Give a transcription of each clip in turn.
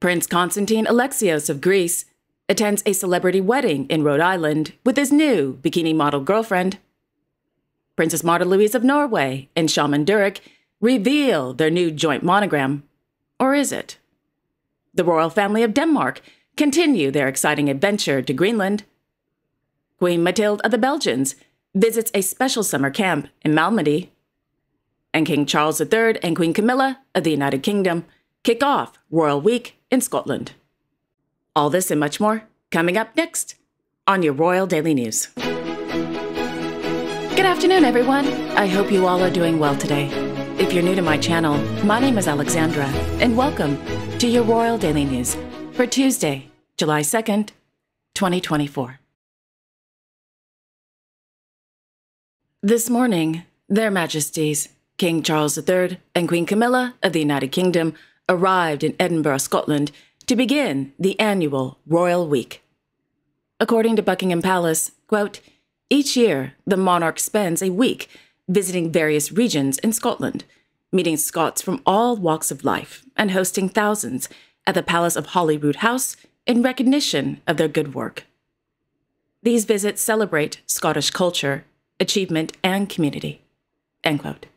Prince Constantine Alexios of Greece attends a celebrity wedding in Rhode Island with his new bikini model girlfriend. Princess Martha Louise of Norway and Shaman Durek reveal their new joint monogram. Or is it? The royal family of Denmark continue their exciting adventure to Greenland. Queen Mathilde of the Belgians visits a special summer camp in Malmedy. And King Charles III and Queen Camilla of the United Kingdom kick off Royal Week in Scotland. All this and much more coming up next on your Royal Daily News. Good afternoon, everyone. I hope you all are doing well today. If you're new to my channel, my name is Alexandra, and welcome to your Royal Daily News for Tuesday, July 2nd, 2024. This morning, Their Majesties, King Charles III and Queen Camilla of the United Kingdom arrived in Edinburgh, Scotland, to begin the annual Royal Week. According to Buckingham Palace, quote, each year the monarch spends a week visiting various regions in Scotland, meeting Scots from all walks of life and hosting thousands at the Palace of Holyrood House in recognition of their good work. These visits celebrate Scottish culture, achievement, and community. End quote.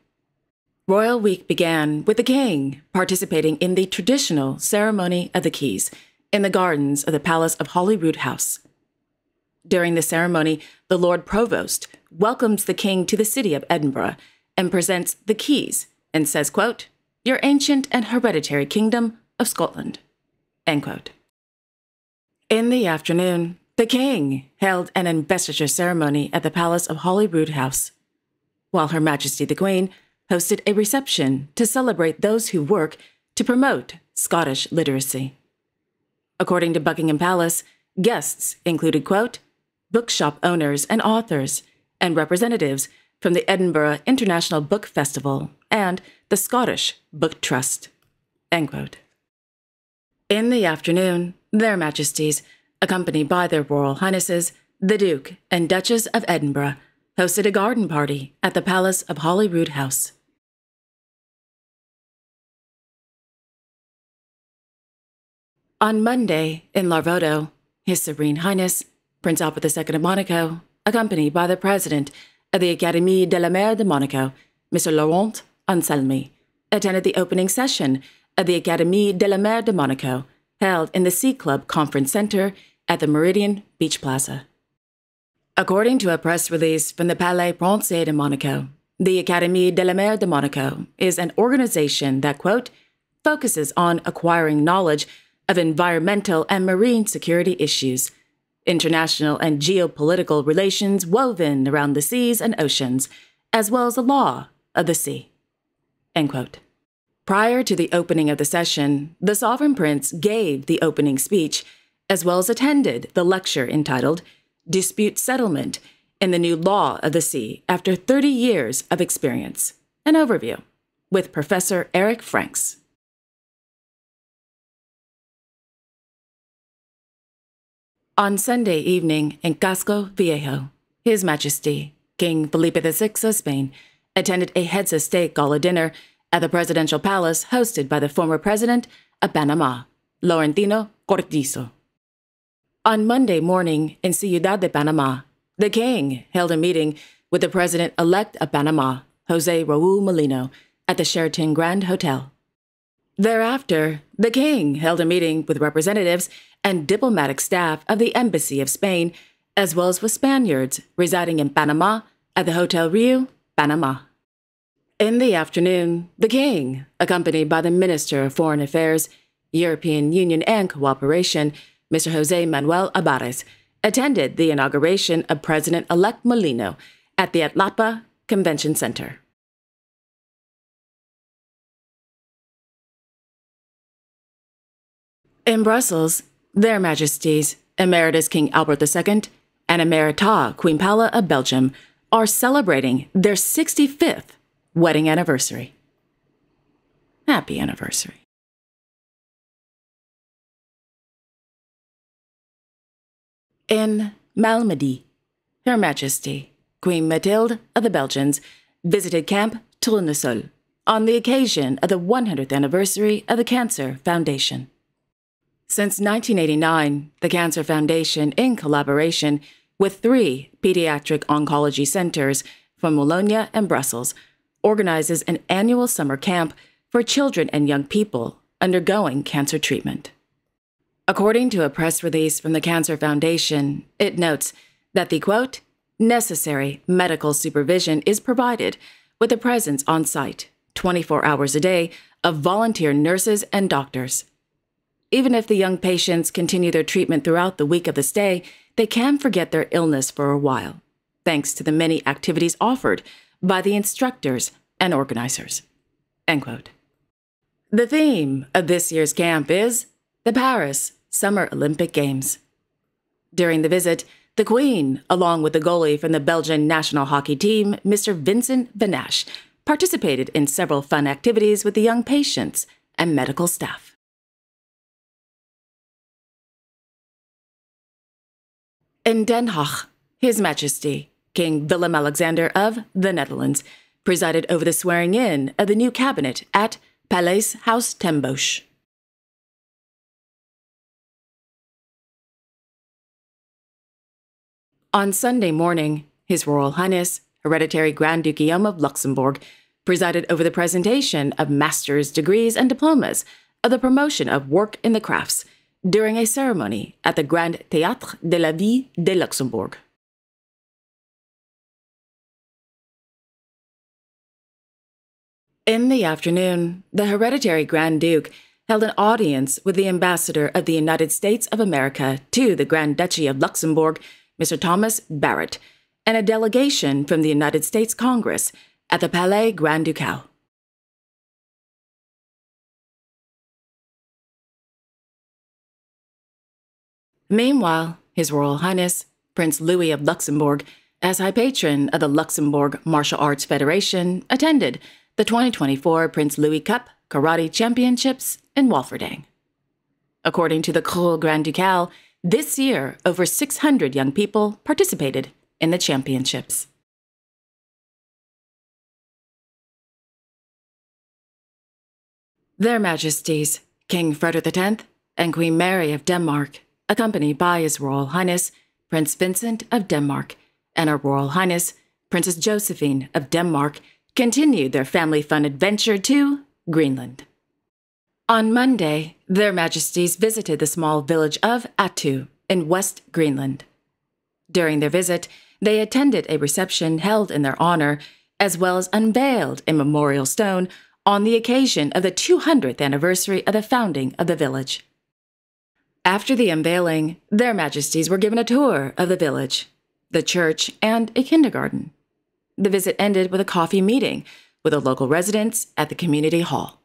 Royal Week began with the King participating in the traditional ceremony of the keys in the gardens of the Palace of Holyrood House. During the ceremony, the Lord Provost welcomes the King to the city of Edinburgh and presents the keys and says, quote, your ancient and hereditary kingdom of Scotland, end quote. In the afternoon, the King held an investiture ceremony at the Palace of Holyrood House, while Her Majesty the Queen hosted a reception to celebrate those who work to promote Scottish literacy. According to Buckingham Palace, guests included, quote, bookshop owners and authors, and representatives from the Edinburgh International Book Festival and the Scottish Book Trust, end quote. In the afternoon, Their Majesties, accompanied by their Royal Highnesses, the Duke and Duchess of Edinburgh, hosted a garden party at the Palace of Holyrood House. On Monday, in Larvotto, His Serene Highness, Prince Albert II of Monaco, accompanied by the President of the Académie de la Mer de Monaco, Mr. Laurent Anselmi, attended the opening session of the Académie de la Mer de Monaco, held in the Sea Club Conference Center at the Meridian Beach Plaza. According to a press release from the Palais Français de Monaco, the Académie de la Mer de Monaco is an organization that, quote, focuses on acquiring knowledge of environmental and marine security issues, international and geopolitical relations woven around the seas and oceans, as well as the law of the sea, end quote. Prior to the opening of the session, the Sovereign Prince gave the opening speech, as well as attended the lecture entitled Dispute Settlement in the New Law of the Sea After 30 Years of Experience, an overview, with Professor Eric Franks. On Sunday evening in Casco Viejo, His Majesty, King Felipe VI of Spain, attended a heads of state gala dinner at the presidential palace hosted by the former president of Panama, Laurentino Cortizo. On Monday morning in Ciudad de Panama, the King held a meeting with the president-elect of Panama, José Raúl Molino, at the Sheraton Grand Hotel. Thereafter, the King held a meeting with representatives and diplomatic staff of the Embassy of Spain, as well as with Spaniards residing in Panama at the Hotel Rio, Panama. In the afternoon, the King, accompanied by the Minister of Foreign Affairs, European Union and Cooperation, Mr. José Manuel Abares, attended the inauguration of President-elect Molino at the Atlapa Convention Center. In Brussels, Their Majesties, Emeritus King Albert II and Emerita Queen Paula of Belgium are celebrating their 65th wedding anniversary. Happy anniversary. In Malmedy, Her Majesty, Queen Mathilde of the Belgians, visited Camp Tournesol on the occasion of the 100th anniversary of the Cancer Foundation. Since 1989, the Cancer Foundation, in collaboration with 3 pediatric oncology centers from Bologna and Brussels, organizes an annual summer camp for children and young people undergoing cancer treatment. According to a press release from the Cancer Foundation, it notes that the, quote, necessary medical supervision is provided with the presence on site, 24 hours a day, of volunteer nurses and doctors. Even if the young patients continue their treatment throughout the week of the stay, they can forget their illness for a while, thanks to the many activities offered by the instructors and organizers. End quote. The theme of this year's camp is the Paris Summer Olympic Games. During the visit, the Queen, along with the goalie from the Belgian national hockey team, Mr. Vincent Van Asch, participated in several fun activities with the young patients and medical staff. In Den Haag, His Majesty, King Willem-Alexander of the Netherlands, presided over the swearing-in of the new cabinet at Paleis Huis ten Bosch. On Sunday morning, His Royal Highness, Hereditary Grand Duke Guillaume of Luxembourg, presided over the presentation of master's degrees and diplomas of the promotion of work in the crafts during a ceremony at the Grand Théâtre de la Ville de Luxembourg. In the afternoon, the Hereditary Grand Duke held an audience with the ambassador of the United States of America to the Grand Duchy of Luxembourg, Mr. Thomas Barrett, and a delegation from the United States Congress at the Palais Grand Ducal. Meanwhile, His Royal Highness, Prince Louis of Luxembourg, as High Patron of the Luxembourg Martial Arts Federation, attended the 2024 Prince Louis Cup Karate Championships in Walferdang. According to the Cour Grand Ducal, this year, over 600 young people participated in the championships. Their Majesties, King Frederick X and Queen Mary of Denmark, accompanied by His Royal Highness, Prince Vincent of Denmark, and Her Royal Highness, Princess Josephine of Denmark, continued their family fun adventure to Greenland. On Monday, Their Majesties visited the small village of Attu in West Greenland. During their visit, they attended a reception held in their honor, as well as unveiled a memorial stone on the occasion of the 200th anniversary of the founding of the village. After the unveiling, Their Majesties were given a tour of the village, the church, and a kindergarten. The visit ended with a coffee meeting with the local residents at the community hall.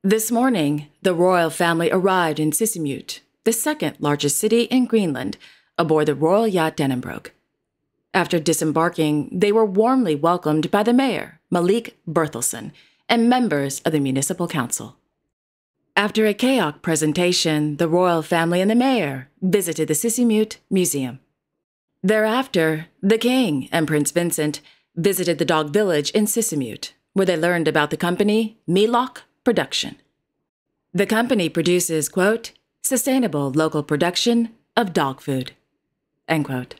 This morning, the royal family arrived in Sisimiut, the second largest city in Greenland, aboard the royal yacht Edinburgh. After disembarking, they were warmly welcomed by the mayor, Malik Berthelsen, and members of the municipal council. After a kayak presentation, the royal family and the mayor visited the Sisimiut Museum. Thereafter, the king and Prince Vincent visited the dog village in Sisimiut, where they learned about the company Milok Production. The company produces, quote, sustainable local production of dog food, end quote.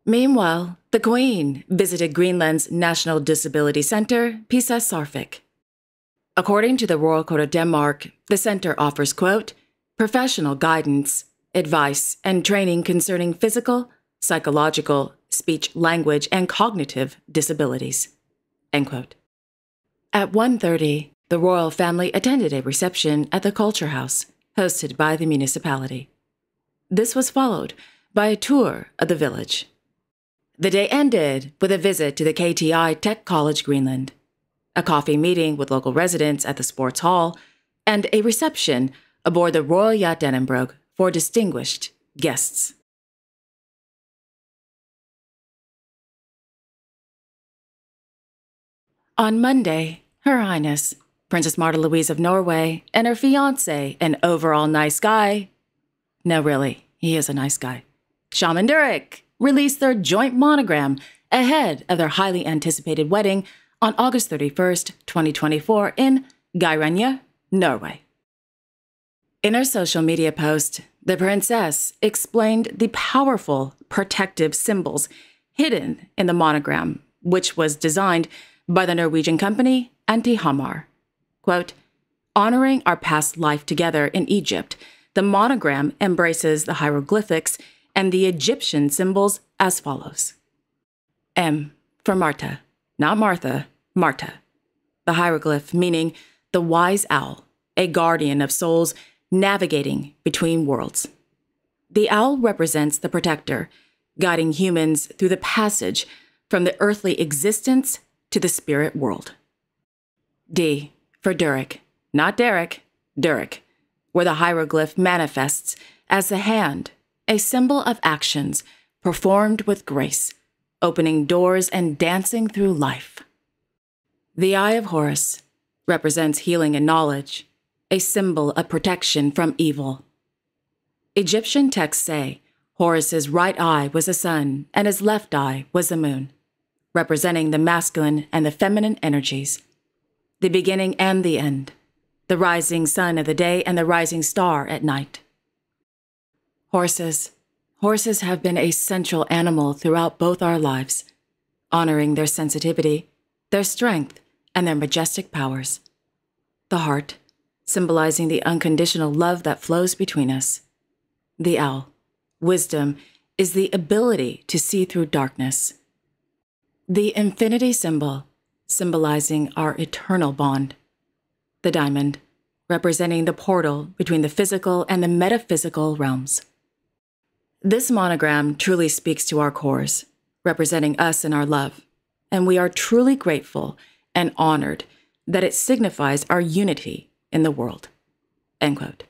Meanwhile, the Queen visited Greenland's National Disability Center, Pisa Sarfik. According to the Royal Court of Denmark, the center offers, quote, professional guidance, advice, and training concerning physical, psychological, speech, language, and cognitive disabilities, end quote. At 1:30, the royal family attended a reception at the Culture House, hosted by the municipality. This was followed by a tour of the village. The day ended with a visit to the KTI Tech College Greenland, a coffee meeting with local residents at the sports hall, and a reception aboard the Royal Yacht Edinburgh for distinguished guests. On Monday, Her Highness, Princess Martha Louise of Norway, and her fiancé, an overall nice guy — no, really, he is a nice guy — Shaman Durek, released their joint monogram ahead of their highly anticipated wedding on August 31st, 2024 in Geiranger, Norway. In her social media post, the princess explained the powerful protective symbols hidden in the monogram, which was designed by the Norwegian company Anti-Hamar. Quote, honoring our past life together in Egypt, the monogram embraces the hieroglyphics and the Egyptian symbols as follows. M for Marta, not Martha, Marta. The hieroglyph meaning the wise owl, a guardian of souls navigating between worlds. The owl represents the protector, guiding humans through the passage from the earthly existence to the spirit world. D for Durek, not Derek, Durek, where the hieroglyph manifests as the hand, a symbol of actions performed with grace, opening doors and dancing through life. The Eye of Horus represents healing and knowledge, a symbol of protection from evil. Egyptian texts say Horus's right eye was the sun and his left eye was the moon, representing the masculine and the feminine energies, the beginning and the end, the rising sun of the day and the rising star at night. Horses have been a central animal throughout both our lives, honoring their sensitivity, their strength, and their majestic powers. The heart, symbolizing the unconditional love that flows between us. The owl, wisdom, is the ability to see through darkness. The infinity symbol, symbolizing our eternal bond. The diamond, representing the portal between the physical and the metaphysical realms. This monogram truly speaks to our cores, representing us and our love, and we are truly grateful and honored that it signifies our unity in the world. End quote.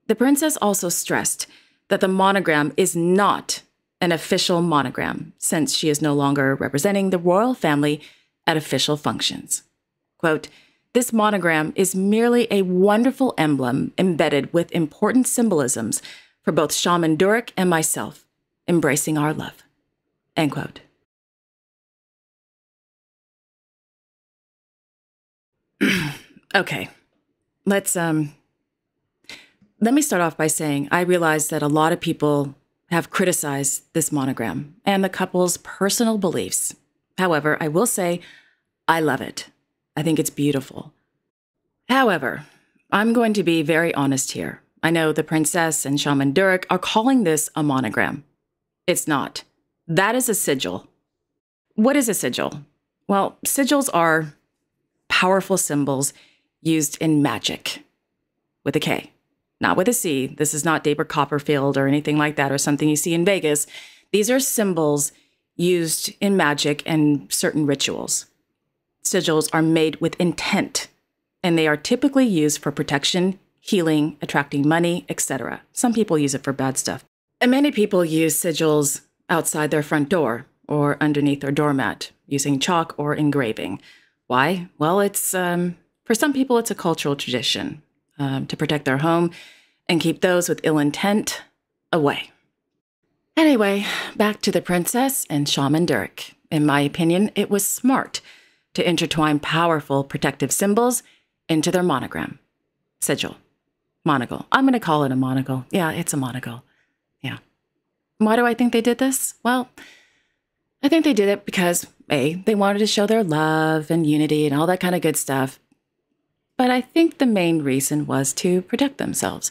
The princess also stressed that the monogram is not an official monogram, since she is no longer representing the royal family at official functions. Quote, this monogram is merely a wonderful emblem embedded with important symbolisms for both Shaman Durek and myself, embracing our love. End quote. Okay, let me start off by saying I realize that a lot of people have criticized this monogram and the couple's personal beliefs. However, I will say I love it. I think it's beautiful. However, I'm going to be very honest here. I know the princess and Shaman Durek are calling this a monogram. It's not. That is a sigil. What is a sigil? Well, sigils are powerful symbols used in magic. With a K, not with a C. This is not David Copperfield or anything like that or something you see in Vegas. These are symbols used in magic and certain rituals. Sigils are made with intent, and they are typically used for protection, healing, attracting money, etc. Some people use it for bad stuff. And many people use sigils outside their front door or underneath their doormat using chalk or engraving. Why? Well, it's for some people, it's a cultural tradition to protect their home and keep those with ill intent away. Anyway, back to the princess and Shaman Durek. In my opinion, it was smart to intertwine powerful protective symbols into their monogram. Sigil. Monocle. I'm going to call it a monocle. Yeah, it's a monocle. Yeah. Why do I think they did this? Well, I think they did it because, A, they wanted to show their love and unity and all that kind of good stuff. But I think the main reason was to protect themselves.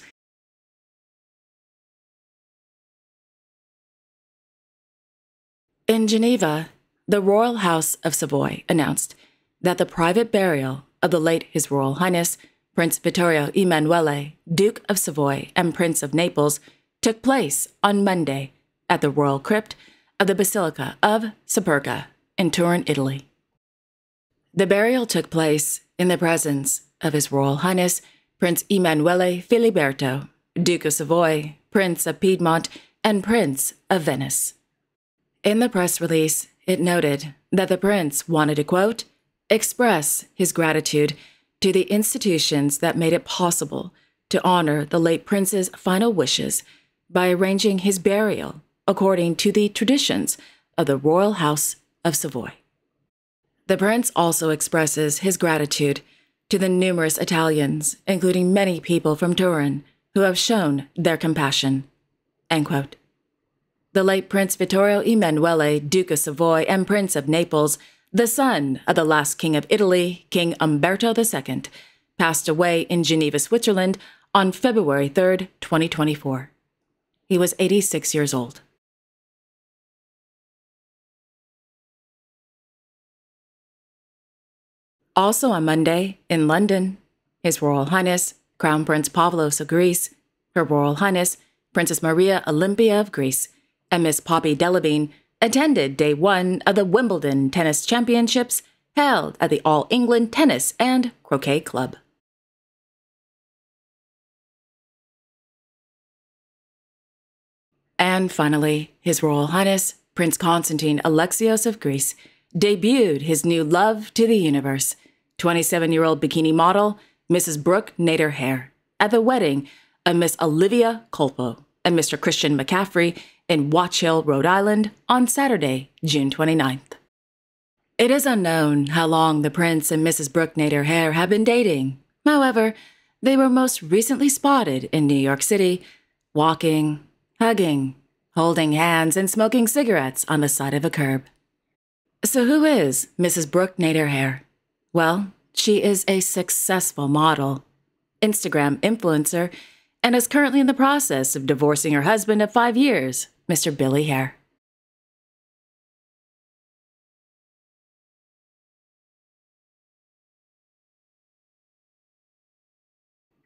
In Geneva, the Royal House of Savoy announced that the private burial of the late His Royal Highness Prince Vittorio Emanuele, Duke of Savoy and Prince of Naples, took place on Monday at the Royal Crypt of the Basilica of Superga in Turin, Italy. The burial took place in the presence of His Royal Highness Prince Emanuele Filiberto, Duke of Savoy, Prince of Piedmont, and Prince of Venice. In the press release, it noted that the prince wanted to, quote, express his gratitude to the institutions that made it possible to honor the late prince's final wishes by arranging his burial according to the traditions of the Royal House of Savoy. The prince also expresses his gratitude to the numerous Italians, including many people from Turin, who have shown their compassion." End quote. The late Prince Vittorio Emanuele, Duke of Savoy and Prince of Naples, the son of the last King of Italy, King Umberto II, passed away in Geneva, Switzerland on February 3, 2024. He was 86 years old. Also on Monday, in London, His Royal Highness Crown Prince Pavlos of Greece, Her Royal Highness Princess Maria Olympia of Greece, and Miss Poppy Delevingne attended Day 1 of the Wimbledon Tennis Championships held at the All England Tennis and Croquet Club. And finally, His Royal Highness Prince Constantine Alexios of Greece debuted his new love to the universe, 27-year-old bikini model Mrs. Brooke Nader Hare, at the wedding of Miss Olivia Colpo and Mr. Christian McCaffrey in Watch Hill, Rhode Island on Saturday, June 29th. It is unknown how long the Prince and Mrs. Brooke Nader Hare have been dating. However, they were most recently spotted in New York City, walking, hugging, holding hands, and smoking cigarettes on the side of a curb. So who is Mrs. Brooke Nader Hare? Well, she is a successful model, Instagram influencer, and is currently in the process of divorcing her husband of 5 years, Mr. Billy Hare.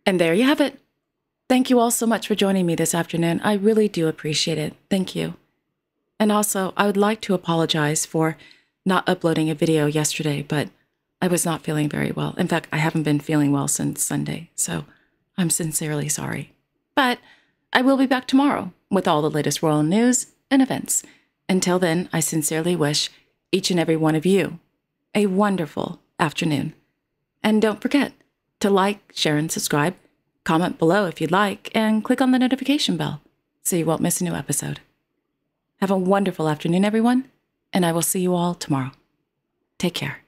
And there you have it. Thank you all so much for joining me this afternoon. I really do appreciate it. Thank you. And also, I would like to apologize for not uploading a video yesterday, but I was not feeling very well. In fact, I haven't been feeling well since Sunday, so I'm sincerely sorry. But I will be back tomorrow with all the latest royal news and events. Until then, I sincerely wish each and every one of you a wonderful afternoon. And don't forget to like, share, and subscribe. Comment below if you'd like, and click on the notification bell so you won't miss a new episode. Have a wonderful afternoon, everyone, and I will see you all tomorrow. Take care.